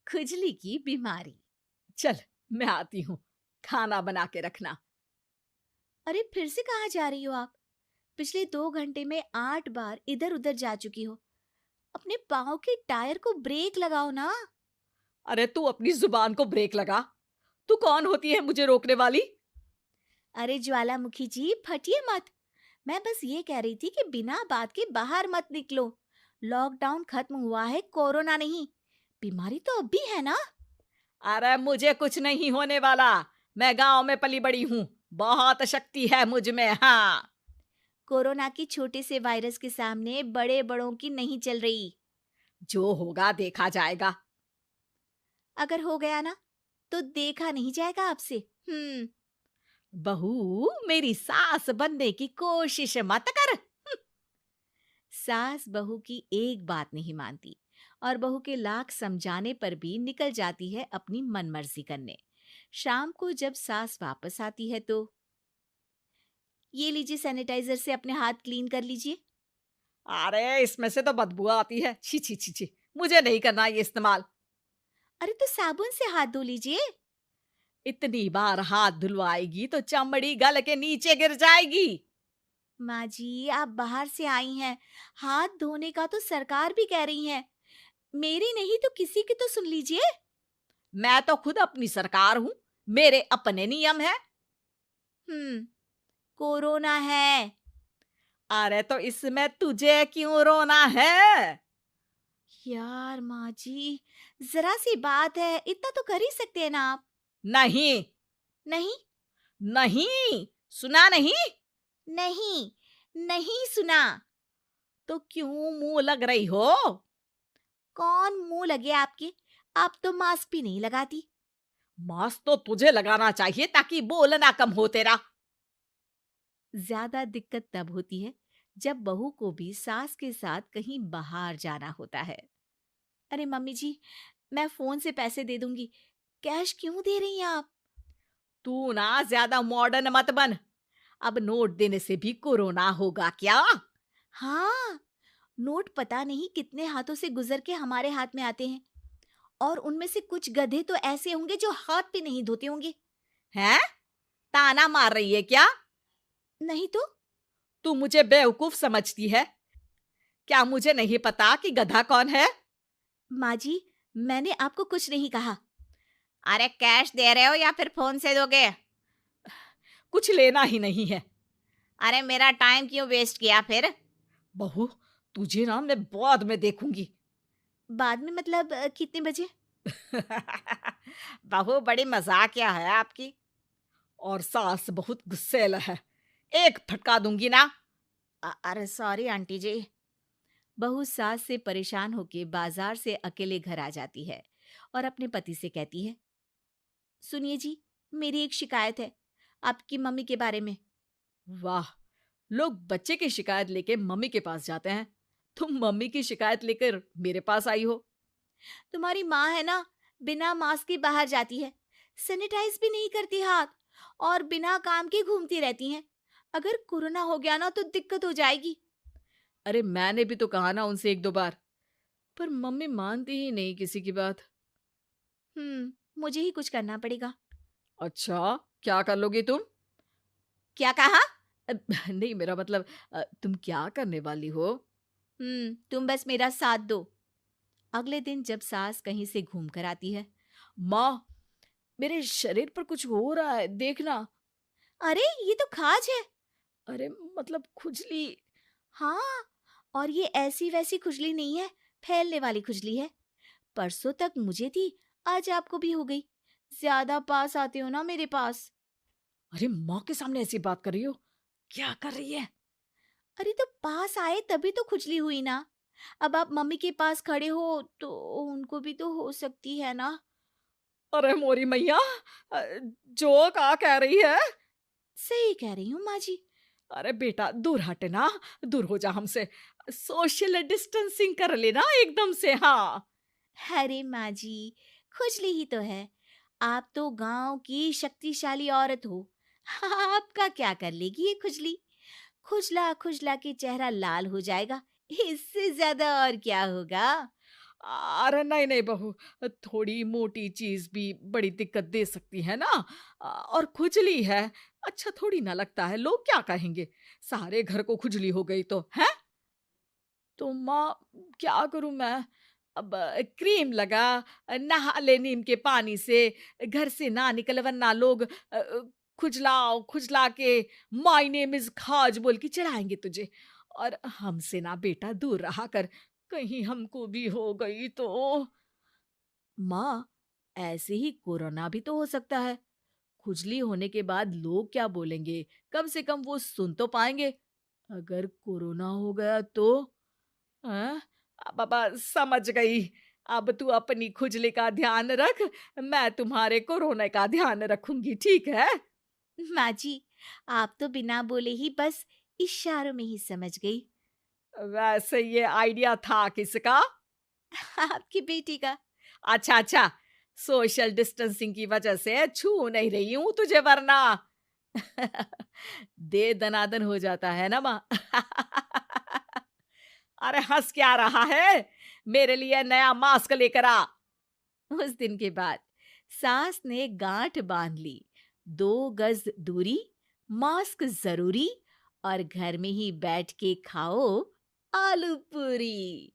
खुजली की बीमारी। चल, मैं आती हूँ, खाना बना के रखना। अरे फिर से कहाँ जा रही हो आप? पिछले 2 घंटे में 8 बार इधर उधर जा चुकी हो। अपने पाँव के टायर को ब्रेक लगाओ ना। अरे तू अपनी जुबान को ब्रेक लगा। तू कौन होती है मुझे रोकने वाली? अरे ज्वालामुखी जी, फटिए मत। मैं बस ये कह रही थी कि बिना बात के बाहर मत निकलो। लॉकडाउन खत्म हुआ है, कोरोना नहीं। बीमारी तो अब भी है ना। अरे मुझे कुछ नहीं होने वाला। मैं गांव में पली बड़ी हूँ। बहुत शक्ति है मुझ में। हाँ, कोरोना की छोटे से वायरस के सामने बड़े बड़ों की नहीं चल रही। जो होगा देखा जाएगा। अगर हो गया ना, तो देखा नहीं जाएगा आपसे। बहू, मेरी सास बनने की कोशिश मत कर। सास बहू की एक बात नहीं मानती और बहू के लाख समझाने पर भी निकल जाती है अपनी मनमर्जी करने। शाम को जब सास वापस आती है तो, ये लीजिए सैनिटाइजर से अपने हाथ क्लीन कर लीजिए। अरे इसमें से तो बदबू आती है। छी छी छी छी। मुझे नहीं करना ये इस्तेमाल। अरे तो साबुन से हाथ धो लीजिए। इतनी बार हाथ धुलवाएगी तो चमड़ी गल के नीचे गिर जाएगी। माँ जी, आप बाहर से आई हैं, हाथ धोने का तो सरकार भी कह रही है। मेरी नहीं तो किसी की तो सुन लीजिए। मैं तो खुद अपनी सरकार हूँ। मेरे अपने नियम है। हम्म कोरोना है। अरे तो इसमें तुझे क्यों रोना है? यार माँ जी, जरा सी बात है, इतना तो कर ही सकते हैं ना आप। नहीं। नहीं। नहीं, सुना नहीं? नहीं। नहीं सुना। तो क्यों मुंह लग रही हो? कौन मुंह लगे आपके? आप तो मास्क भी नहीं लगाती। मास्क तो तुझे लगाना चाहिए ताकि बोलना कम हो तेरा। ज्यादा दिक्कत तब होती है जब बहू को भी सास के साथ कहीं बाहर जाना होता है। अरे मम्मी जी, मैं फोन से पैसे दे दूंगी। कैश क्यों दे रही हैं आप? तू ना ज्यादा मॉडर्न मत बन। अब नोट देने से भी कोरोना होगा क्या? हाँ, नोट पता नहीं कितने हाथों से गुजर के हमारे हाथ में आते हैं, और उनमें से कुछ गधे तो ऐसे होंगे जो हाथ भी नहीं धोते होंगे। हैं? ताना मार रही है क्या? नहीं तो। तू मुझे बेवकूफ समझती है? क्या मुझे नहीं पता कि गधा कौन है? माँ जी, मैंने आपको कुछ नहीं कहा। अरे कैश दे रहे हो या फिर फोन से दोगे? कुछ लेना ही नहीं है। अरे मेरा टाइम क्यों वेस्ट किया फिर? बहू, तुझे ना मैं बाद में देखूंगी। बाद में मतलब कितने बजे? बहू बड़ी मजाकिया है आपकी। और सास बहुत गुस्सैल है। एक फटका दूंगी ना। अरे सॉरी आंटी जी। बहू सास से परेशान होके बाजार से अकेले घर आ जाती है और अपने पति से कहती है, सुनिए जी, मेरी एक शिकायत है आपकी मम्मी के बारे में। वाह, लोग बच्चे की शिकायत लेके मम्मी के पास जाते हैं। तुम मम्मी की शिकायत लेकर मेरे पास आई हो। तुम्हारी माँ है ना, बिना मास्क के बाहर जाती है, सैनिटाइज भी नहीं करती हाथ, और बिना काम के घूमती रहती हैं। अगर कोरोना हो गया ना तो दिक्कत हो जाएगी। अरे मैंने भी तो कहा ना उनसे एक दो बार, पर मम्मी मानती ही नहीं किसी की बात। मुझे ही कुछ करना पड़ेगा। अच्छा, क्या कर लोगी तुम? क्या कहा? अ, नहीं, मेरा मतलब तुम क्या करने वाली हो? तुम बस मेरा साथ दो। अगले दिन जब सास कहीं से घूम कर आती है, माँ, मेरे शरीर पर कुछ हो रहा है, देखना। अरे ये तो खाज है। अरे मतलब खुजली। हाँ, और ये ऐसी वैसी खुजली नहीं है, फैलने वाली खुजली है। परसों तक मुझे थी, आज आपको भी हो गई। ज्यादा पास आते हो ना मेरे पास। अरे माँ के सामने ऐसी बात कर रही हो? क्या कर रही है? अरे तो पास आए तभी तो खुजली हुई ना। अब आप मम्मी के पास खड़े हो तो उनको भी तो हो सकती है ना। अरे मोरी मैया, अ, जो का कह रही है? सही कह रही हूँ माँ जी। अरे बेटा, दूर हट ना। दूर हो जा हमसे। सोशल डिस्टेंसिंग कर लेना एकदम से। हाँ। अरे माँ जी, खुजली ही तो है। आप तो गांव की शक्तिशाली औरत हो। आपका क्या कर लेगी ये खुजली? खुजला खुजला के चेहरा लाल हो जाएगा, इससे ज्यादा और क्या होगा? अरे नहीं नहीं बहू, थोड़ी मोटी चीज भी बड़ी दिक्कत दे सकती है ना। और खुजली है, अच्छा थोड़ी ना लगता है, लोग क्या कहेंगे? सारे घर को खुजली हो गई तो है। तो माँ, क्या करूं मैं? अब क्रीम लगा, नहा ले नीम के पानी से, घर से ना निकल वरना लोग खुजलाओ खुजला के माय नेम इज खाज बोल के चढ़ाएंगे तुझे। और हमसे ना बेटा दूर रहा कर, कहीं हमको भी हो गई तो। माँ, ऐसे ही कोरोना भी तो हो सकता है। खुजली होने के बाद लोग क्या बोलेंगे? कम से कम वो सुन तो पाएंगे। अगर कोरोना हो गया तो? हाँ, बाबा समझ गई। अब तू अपनी खुजली का ध्यान रख, मैं तुम्हारे कोरोना का ध्यान रखूंगी, ठीक है? माँ जी, आप तो बिना बोले ही बस इशारों में ही समझ गई। वैसे ये आइडिया था किसका? आपकी बेटी का। अच्छा अच्छा, सोशल डिस्टेंसिंग की वजह से छू नहीं रही हूं तुझे वरना। दे दनादन हो जाता है ना माँ। अरे हंस क्या रहा है? मेरे लिए नया मास्क लेकर आ। उस दिन के बाद सास ने गांठ बांध ली। 2 गज दूरी, मास्क जरूरी, और घर में ही बैठ के खाओ आलू पूरी।